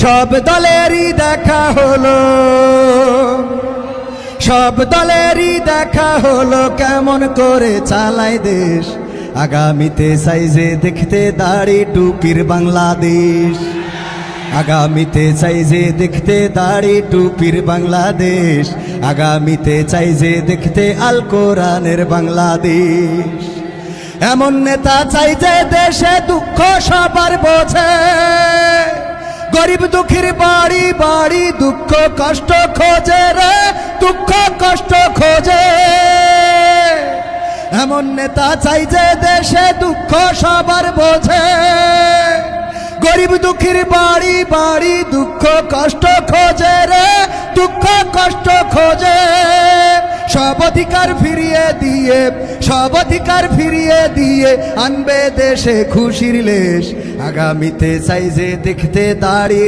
সব দলেরই দেখা হলো, সব দলেরই দেখা হলো কেমন করে চালায় দেশ। আগামীতে সাইজে দেখতে দাড়ি টুপির বাংলাদেশ, আগামীতে চাইজে দেখতে দাড়ি টুপির বাংলাদেশ, আগামীতে চাইজে দেখতে আল কোরআনের বাংলাদেশ। এমন নেতা চাই যে দেশে দুঃখ সবার বোঝে, গরিব দুঃখীর বাড়ি বাড়ি দুঃখ কষ্ট খোঁজে রে, দুঃখ কষ্ট খোঁজে। এমন নেতা চাই যে দেশে দুঃখ সবার বোঝে, গরিব দুঃখীর বাড়ি বাড়ি দুঃখ কষ্ট খোঁজে রে, দুঃখ কষ্ট খোঁজে। সব অধিকার ফিরিয়ে দিয়ে, সব অধিকার ফিরিয়ে দিয়ে আনবে দেশে খুশির লেশ। আগামীতে চাই যে দেখতে দাড়ি